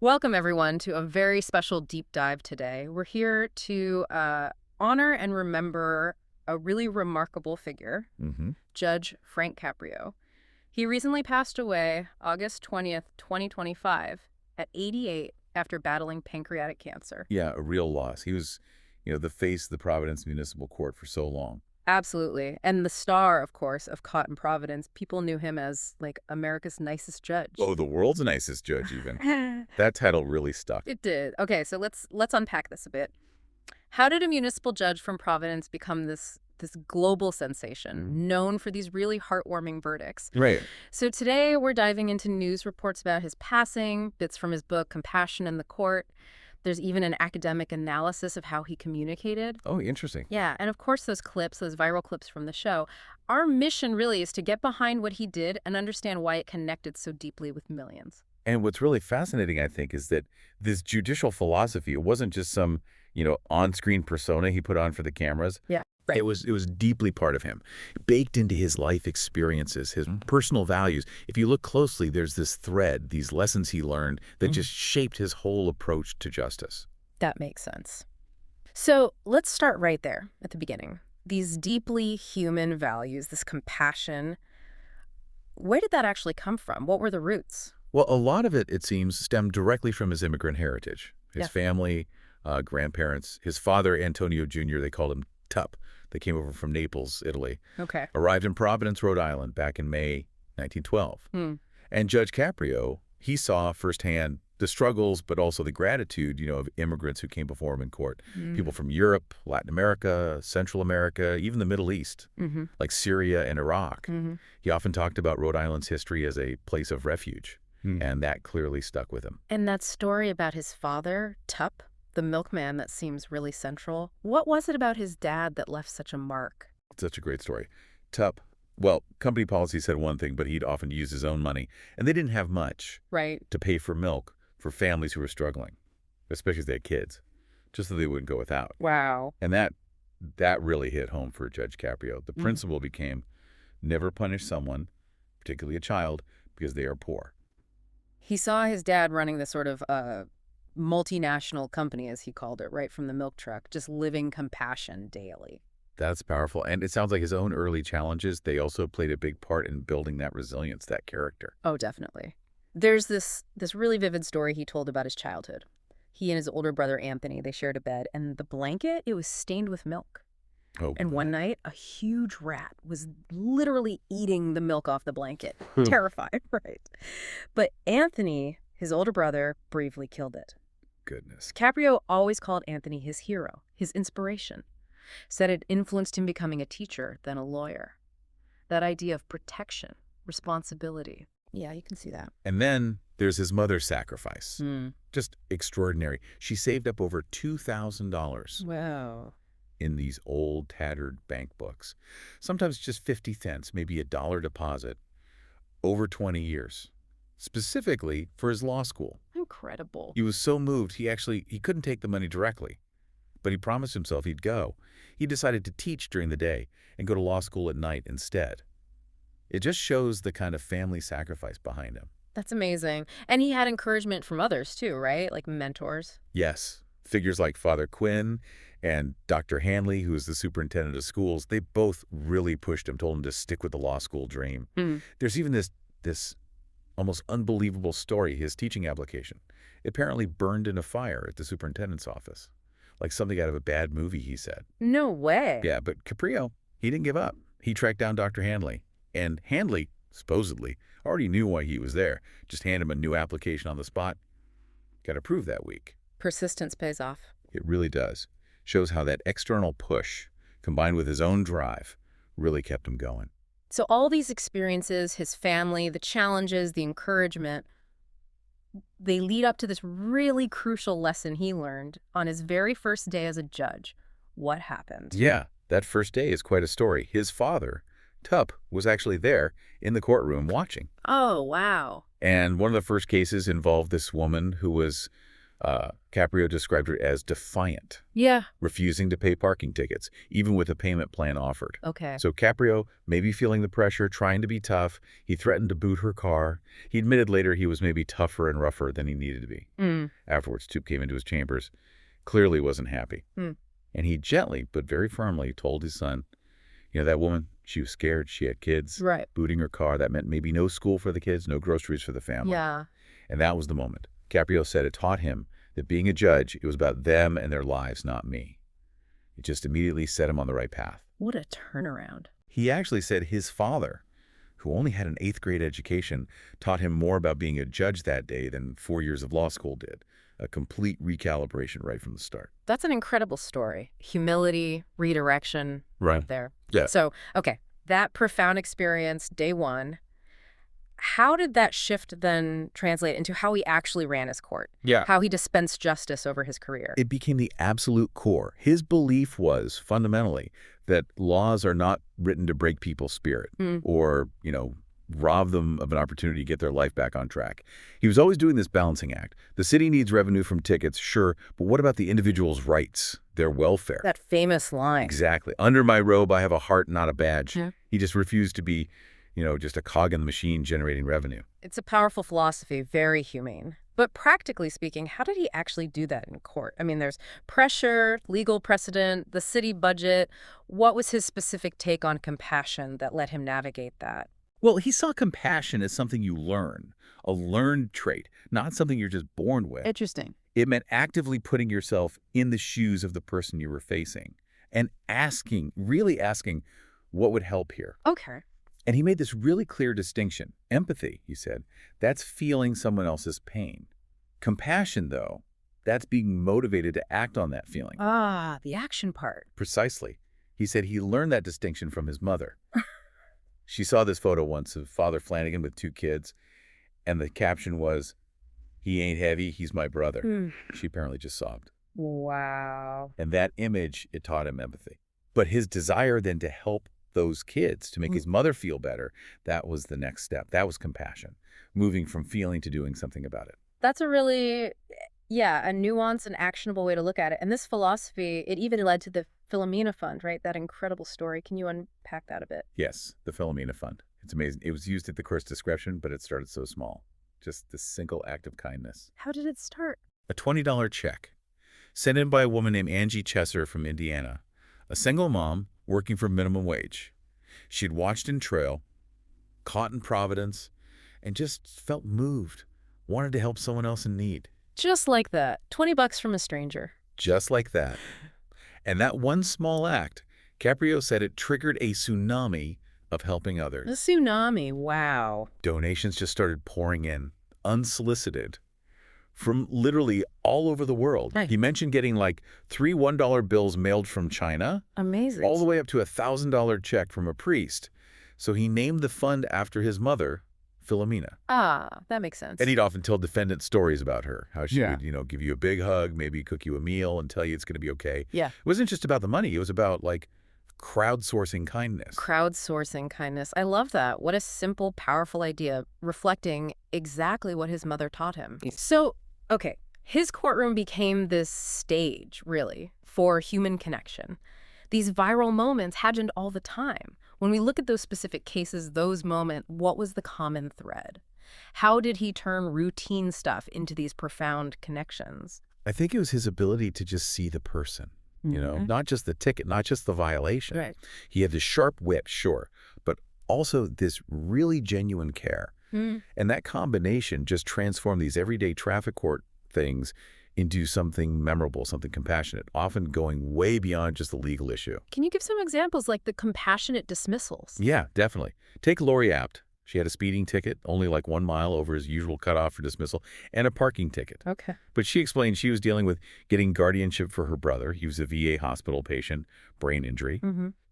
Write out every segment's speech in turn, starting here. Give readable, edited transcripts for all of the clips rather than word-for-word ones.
Welcome, everyone, to a very special deep dive today. We're here to honor and remember a really remarkable figure, hmm Judge Frank Caprio. He recently passed away August 20th, 2025, at 88 after battling pancreatic cancer. Yeah, a real loss. He was, the face of the Providence Municipal Court for so long. Absolutely. And the star, of course, of Caught in Providence. People knew him as, like, America's nicest judge. Oh, the world's nicest judge, even. That title really stuck. It did. Okay, so let's unpack this a bit. How did a municipal judge from Providence become this global sensation, known for these really heartwarming verdicts? Right. So today we're diving into news reports about his passing, bits from his book Compassion in the Court. There's even an academic analysis of how he communicated. Oh, interesting. Yeah, and of course those clips, those viral clips from the show. Our mission really is to get behind what he did and understand why it connected so deeply with millions. And what's really fascinating, I think, is that this judicial philosophy, it wasn't just some, on-screen persona he put on for the cameras. Yeah. Right. It was deeply part of him, baked into his life experiences, his personal values. If you look closely, there's this thread, these lessons he learned that just shaped his whole approach to justice. That makes sense. So let's start right there at the beginning. These deeply human values, this compassion, where did that actually come from? What were the roots? Well, a lot of it, it seems, stemmed directly from his immigrant heritage. His Yeah. family, grandparents, his father, Antonio Jr., they called him Tup. They came over from Naples, Italy, Okay. arrived in Providence, Rhode Island back in May 1912. Hmm. And Judge Caprio, he saw firsthand the struggles, but also the gratitude, of immigrants who came before him in court. People from Europe, Latin America, Central America, even the Middle East, Mm-hmm. like Syria and Iraq. Mm-hmm. He often talked about Rhode Island's history as a place of refuge, and that clearly stuck with him. And that story about his father, Tup, the milkman, that seems really central. What was it about his dad that left such a mark? Such a great story. Tup, well, company policy said one thing, but he'd often use his own money, and they didn't have much Right. to pay for milk for families who were struggling, especially if they had kids, just so they wouldn't go without. Wow. And that really hit home for Judge Caprio. The principle became never punish someone, particularly a child, because they are poor. He saw his dad running this sort of multinational company, as he called it, right from the milk truck, just living compassion daily. That's powerful. And it sounds like his own early challenges, they also played a big part in building that resilience, that character. Oh, definitely. There's this really vivid story he told about his childhood. He and his older brother, Anthony, they shared a bed, and the blanket, it was stained with milk. Oh, And one night, a huge rat was literally eating the milk off the blanket. Hmm. Terrified, right? But Anthony, his older brother, bravely killed it. goodness. Caprio always called Anthony his hero, his inspiration. Said it influenced him becoming a teacher, then a lawyer. That idea of protection, responsibility. Yeah, you can see that. And then there's his mother's sacrifice. Hmm. Just extraordinary. She saved up over $2,000 Wow. in these old, tattered bank books. Sometimes just 50 cents, maybe $1 deposit, over 20 years, specifically for his law school. Incredible. He was so moved, he couldn't take the money directly, but he promised himself he'd go. He decided to teach during the day and go to law school at night instead. It just shows the kind of family sacrifice behind him. That's amazing. And he had encouragement from others too, right? Like mentors. Yes, figures like Father Quinn and Dr. Hanley, who is the superintendent of schools, they both really pushed him, told him to stick with the law school dream. Mm. There's even this almost unbelievable story, his teaching application. It apparently burned in a fire at the superintendent's office, like something out of a bad movie, he said. No way. Yeah, but Caprio, he didn't give up. He tracked down Dr. Hanley, and Hanley, supposedly, already knew why he was there. Just hand him a new application on the spot. Got approved that week. Persistence pays off. It really does. Shows how that external push, combined with his own drive, really kept him going. So all these experiences, his family, the challenges, the encouragement, they lead up to this really crucial lesson he learned on his very first day as a judge. What happened? Yeah, that first day is quite a story. His father, Tup, was actually there in the courtroom watching. Oh, wow. And one of the first cases involved this woman who was Caprio described her as defiant, Yeah. refusing to pay parking tickets, even with a payment plan offered. Okay. So Caprio, maybe feeling the pressure, trying to be tough, he threatened to boot her car. He admitted later he was maybe tougher and rougher than he needed to be. Mm. Afterwards, Toop came into his chambers, clearly wasn't happy. Mm. And he gently, but very firmly, told his son, that woman, she was scared, she had kids. Right. Booting her car, that meant maybe no school for the kids, no groceries for the family. Yeah. And that was the moment. Caprio said it taught him that being a judge, it was about them and their lives, not me. It just immediately set him on the right path. What a turnaround. He actually said his father, who only had an 8th grade education, taught him more about being a judge that day than 4 years of law school did. A complete recalibration right from the start. That's an incredible story. Humility, redirection, Right. there. Yeah. So, okay, that profound experience, day one, how did that shift then translate into how he actually ran his court? Yeah. How he dispensed justice over his career? It became the absolute core. His belief was, fundamentally, that laws are not written to break people's spirit or, rob them of an opportunity to get their life back on track. He was always doing this balancing act. The city needs revenue from tickets, sure, but what about the individual's rights, their welfare? That famous line. Exactly. Under my robe, I have a heart, not a badge. Yeah. He just refused to be, just a cog in the machine generating revenue. It's a powerful philosophy, very humane. But practically speaking, how did he actually do that in court? I mean, there's pressure, legal precedent, the city budget. What was his specific take on compassion that let him navigate that? Well, he saw compassion as something you learn, a learned trait, not something you're just born with. Interesting. It meant actively putting yourself in the shoes of the person you were facing and really asking, what would help here? Okay. And he made this really clear distinction. Empathy, he said, that's feeling someone else's pain. Compassion, though, that's being motivated to act on that feeling. Ah, the action part. Precisely. He said he learned that distinction from his mother. She saw this photo once of Father Flanagan with 2 kids, and the caption was, "He ain't heavy, he's my brother." She apparently just sobbed. Wow. And that image, it taught him empathy. But his desire then to help those kids, to make his mother feel better, that was the next step. That was compassion, moving from feeling to doing something about it. That's a really, a nuanced and actionable way to look at it. And this philosophy, it even led to the Filomena Fund, right? That incredible story. Can you unpack that a bit? Yes, the Filomena Fund. It's amazing. It was used at the court's discretion, but it started so small. Just this single act of kindness. How did it start? A $20 check sent in by a woman named Angie Chesser from Indiana, a single mom working for minimum wage. She'd watched in Trail, caught in Providence, and just felt moved, wanted to help someone else in need. Just like that. $20 from a stranger. Just like that. And that one small act, Caprio said it triggered a tsunami of helping A others. tsunami. Wow. Donations just started pouring in, unsolicited, from literally all over the world. Right. He mentioned getting like 3 $1 bills mailed from China, Amazing. all the way up to a $1,000 check from a priest. So he named the fund after his mother, Filomena. Ah, that makes sense. And he'd often tell defendants stories about her, how she Yeah. would, give you a big hug, maybe cook you a meal and tell you it's going to be okay. Yeah. It wasn't just about the money. It was about, crowdsourcing kindness. Crowdsourcing kindness. I love that. What a simple, powerful idea, reflecting exactly what his mother taught him. So, okay, his courtroom became this stage, really, for human connection. These viral moments happened all the time. When we look at those specific cases, those moments, what was the common thread? How did he turn routine stuff into these profound connections? I think it was his ability to just see the person, not just the ticket, not just the violation. Right. He had this sharp wit, sure, but also this really genuine care. And that combination just transformed these everyday traffic court things into something memorable, something compassionate, often going way beyond just the legal issue. Can you give some examples like the compassionate dismissals? Yeah, definitely. Take Lori Apt. She had a speeding ticket, only like 1 mile over his usual cutoff for dismissal, and a parking ticket. Okay. But she explained she was dealing with getting guardianship for her brother. He was a VA hospital patient, brain injury.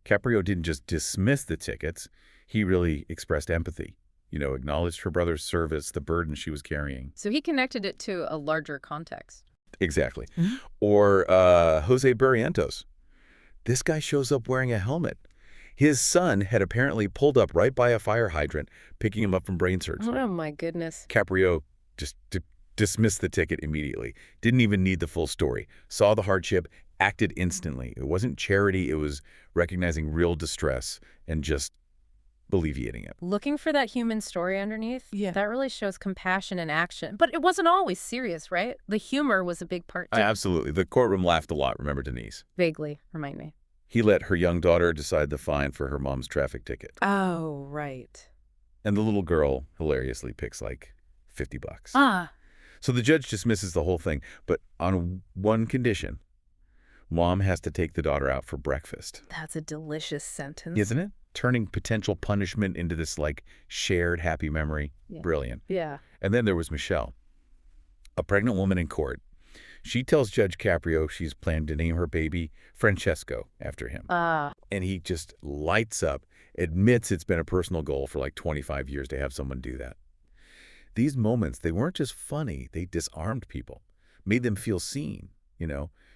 Caprio didn't just dismiss the tickets. He really expressed empathy, acknowledged her brother's service, the burden she was carrying. So he connected it to a larger context. Exactly. Or Jose Barrientos. This guy shows up wearing a helmet. His son had apparently pulled up right by a fire hydrant, picking him up from brain surgery. Oh, my goodness. Caprio just Dismissed the ticket immediately. Didn't even need the full story. Saw the hardship, acted instantly. It wasn't charity, it was recognizing real distress and just alleviating it. Looking for that human story underneath, Yeah. that really shows compassion in action. But it wasn't always serious, right? The humor was a big part, too. Absolutely. The courtroom laughed a lot, remember Denise? Vaguely, remind me. He let her young daughter decide the fine for her mom's traffic ticket. Oh, right. And the little girl hilariously picks like $50. Ah. So the judge dismisses the whole thing, but on one condition. Mom has to take the daughter out for breakfast. That's a delicious sentence. Isn't it? Turning potential punishment into this like shared happy memory. Yeah. Brilliant. Yeah. And then there was Michelle, a pregnant woman in court. She tells Judge Caprio she's planned to name her baby Francesco after him. And he just lights up, admits it's been a personal goal for like 25 years to have someone do that. These moments, they weren't just funny, they disarmed people, made them feel seen,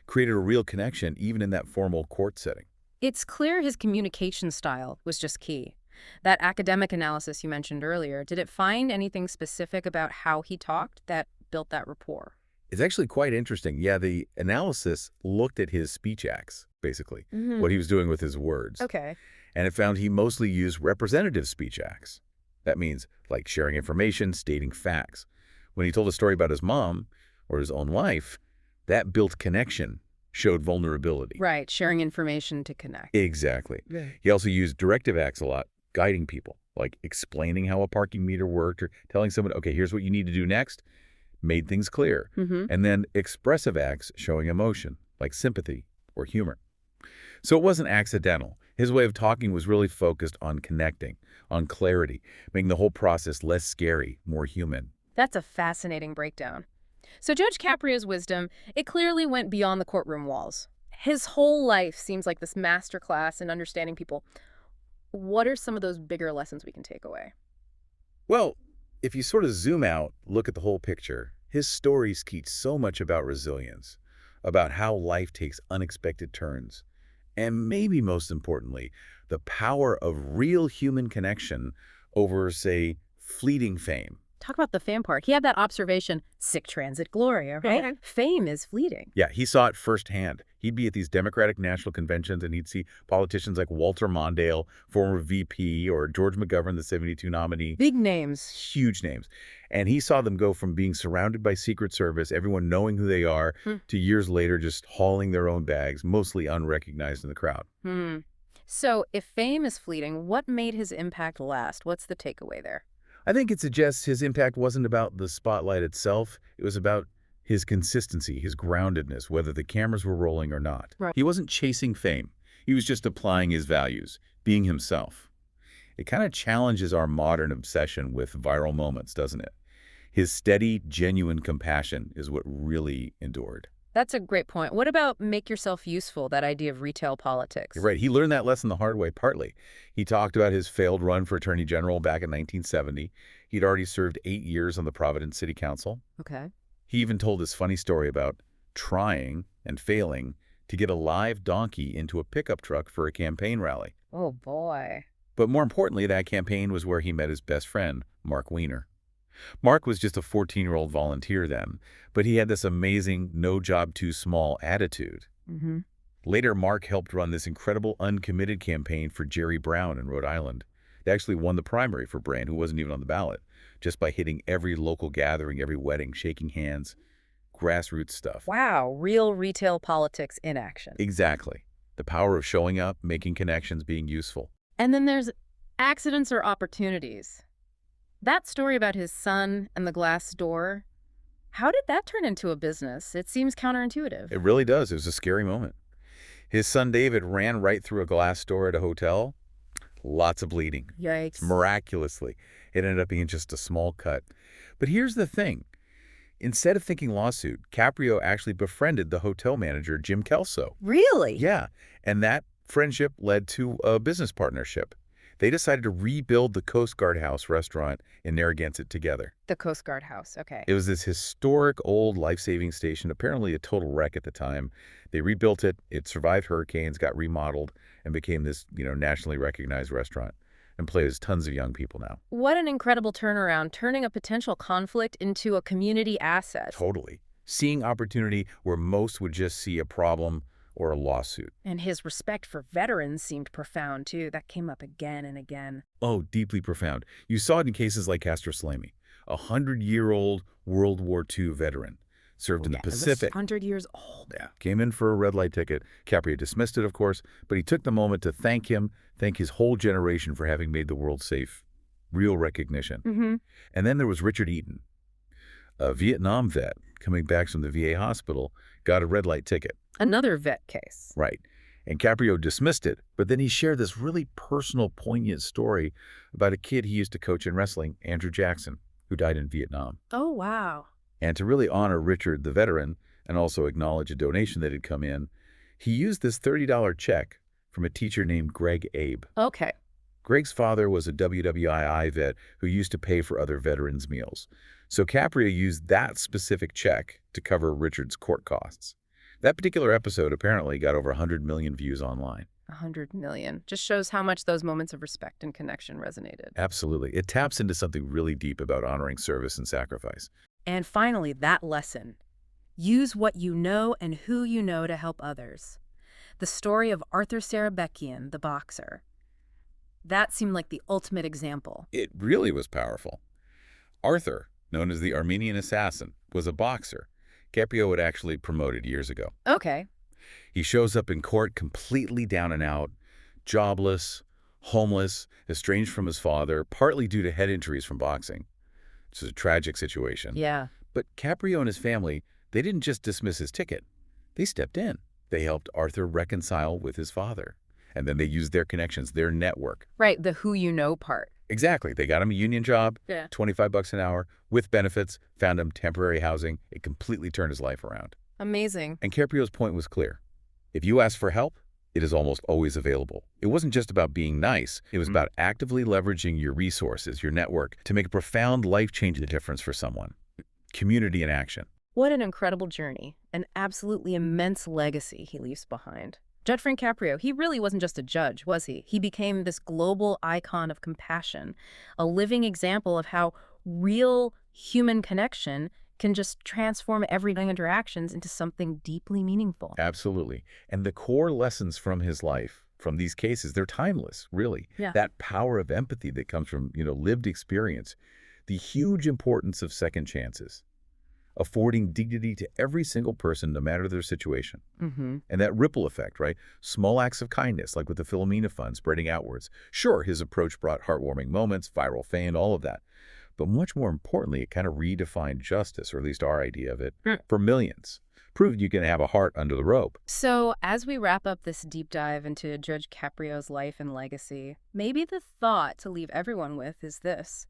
created a real connection even in that formal court setting. It's clear his communication style was just key. That academic analysis you mentioned earlier, did it find anything specific about how he talked that built that rapport? It's actually quite interesting. Yeah, the analysis looked at his speech acts, basically, what he was doing with his words. Okay. And it found he mostly used representative speech acts. That means like sharing information, stating facts. When he told a story about his mom or his own life, that built connection, showed vulnerability. Right, sharing information to connect. Exactly. Yeah. He also used directive acts a lot, guiding people, like explaining how a parking meter worked or telling someone, okay, here's what you need to do next. Made things clear. And then expressive acts showing emotion, like sympathy or humor. So it wasn't accidental. His way of talking was really focused on connecting, on clarity, making the whole process less scary, more human. That's a fascinating breakdown. So Judge Caprio's wisdom, it clearly went beyond the courtroom walls. His whole life seems like this masterclass in understanding people. What are some of those bigger lessons we can take away? Well, if you sort of zoom out, look at the whole picture, his stories teach so much about resilience, about how life takes unexpected turns, and maybe most importantly, the power of real human connection over, say, fleeting fame. Talk about the fame part. He had that observation, sic transit gloria, right? Fame is fleeting. Yeah, he saw it firsthand. He'd be at these Democratic national conventions and he'd see politicians like Walter Mondale, former VP, or George McGovern, the 72 nominee. Big names. Huge names. And he saw them go from being surrounded by Secret Service, everyone knowing who they are, to years later just hauling their own bags, mostly unrecognized in the crowd. So if fame is fleeting, what made his impact last? What's the takeaway there? I think it suggests his impact wasn't about the spotlight itself. It was about his consistency, his groundedness, whether the cameras were rolling or not. Right. He wasn't chasing fame. He was just applying his values, being himself. It kind of challenges our modern obsession with viral moments, doesn't it? His steady, genuine compassion is what really endured. That's a great point. What about make yourself useful, that idea of retail politics? You're right. He learned that lesson the hard way, partly. He talked about his failed run for attorney general back in 1970. He'd already served 8 years on the Providence City Council. Okay. He even told this funny story about trying and failing to get a live donkey into a pickup truck for a campaign rally. Oh, boy. But more importantly, that campaign was where he met his best friend, Mark Weiner. Mark was just a 14-year-old volunteer then, but he had this amazing no job too small attitude. Later, Mark helped run this incredible uncommitted campaign for Jerry Brown in Rhode Island. They actually won the primary for Brown, who wasn't even on the ballot, just by hitting every local gathering, every wedding, shaking hands, grassroots stuff. Wow, real retail politics in action. Exactly. The power of showing up, making connections, being useful. And then there's accidents or opportunities. That story about his son and the glass door, how did that turn into a business? It seems counterintuitive. It really does. It was a scary moment. His son David ran right through a glass door at a hotel. Lots of bleeding. Yikes. Miraculously, it ended up being just a small cut. But here's the thing. Instead of thinking lawsuit, Caprio actually befriended the hotel manager, Jim Kelso. Really? Yeah, and that friendship led to a business partnership. They decided to rebuild the Coast Guard House restaurant in Narragansett together. The Coast Guard House, okay. It was this historic old life-saving station, apparently a total wreck at the time. They rebuilt it, it survived hurricanes, got remodeled, and became this, nationally recognized restaurant. employs tons of young people now. What an incredible turnaround, turning a potential conflict into a community asset. Totally. Seeing opportunity where most would just see a problem or a lawsuit. And his respect for veterans seemed profound, too. That came up again and again. Oh, deeply profound. You saw it in cases like Castro Salemi, a 100-year-old World War II veteran. Served in the Pacific. 100 years old. Yeah. Came in for a red light ticket. Caprio dismissed it, of course, but he took the moment to thank him, thank his whole generation for having made the world safe. Real recognition. And then there was Richard Eaton, a Vietnam vet coming back from the VA hospital, got a red light ticket. Another vet case. Right. And Caprio dismissed it, but then he shared this really personal, poignant story about a kid he used to coach in wrestling, Andrew Jackson, who died in Vietnam. Oh, wow. And to really honor Richard, the veteran, and also acknowledge a donation that had come in, he used this $30 check from a teacher named Greg Abe. Okay. Greg's father was a WWII vet who used to pay for other veterans' meals. So Caprio used that specific check to cover Richard's court costs. That particular episode apparently got over 100 million views online. 100 million. Just shows how much those moments of respect and connection resonated. Absolutely. It taps into something really deep about honoring service and sacrifice. And finally, that lesson. Use what you know and who you know to help others. The story of Arthur Sarabekian, the boxer. That seemed like the ultimate example. It really was powerful. Arthur, known as the Armenian Assassin, was a boxer Caprio had actually promoted years ago. Okay. He shows up in court completely down and out, jobless, homeless, estranged from his father, partly due to head injuries from boxing. It's a tragic situation. Yeah. But Caprio and his family, they didn't just dismiss his ticket. They stepped in. They helped Arthur reconcile with his father. And then they used their connections, their network. Right, the who you know part. Exactly. They got him a union job, Yeah. $25 an hour, with benefits, found him temporary housing. It completely turned his life around. Amazing. And Caprio's point was clear. If you ask for help, it is almost always available. It wasn't just about being nice. It was about actively leveraging your resources, your network, to make a profound life-changing difference for someone. Community in action. What an incredible journey. An absolutely immense legacy he leaves behind. Judge Frank Caprio, he really wasn't just a judge, was he? He became this global icon of compassion, a living example of how real human connection can just transform everyday interactions into something deeply meaningful. Absolutely. And the core lessons from his life, from these cases, they're timeless, really. Yeah. That power of empathy that comes from, lived experience. The huge importance of second chances. Affording dignity to every single person, no matter their situation. Mm-hmm. And that ripple effect, right? Small acts of kindness, like with the Filomena Fund, spreading outwards. Sure, his approach brought heartwarming moments, viral fame, all of that. But much more importantly, it kind of redefined justice, or at least our idea of it, for millions. Proved you can have a heart under the robe. So, as we wrap up this deep dive into Judge Caprio's life and legacy, maybe the thought to leave everyone with is this.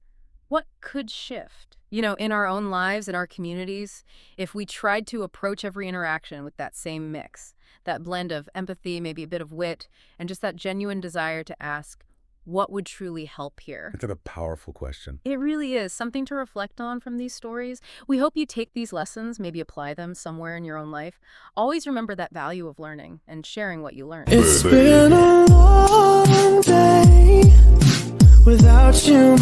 What could shift? In our own lives, in our communities, if we tried to approach every interaction with that same mix, that blend of empathy, maybe a bit of wit, and just that genuine desire to ask, what would truly help here? It's a powerful question. It really is something to reflect on from these stories. We hope you take these lessons, maybe apply them somewhere in your own life. Always remember that value of learning and sharing what you learned. It's been a long day without you.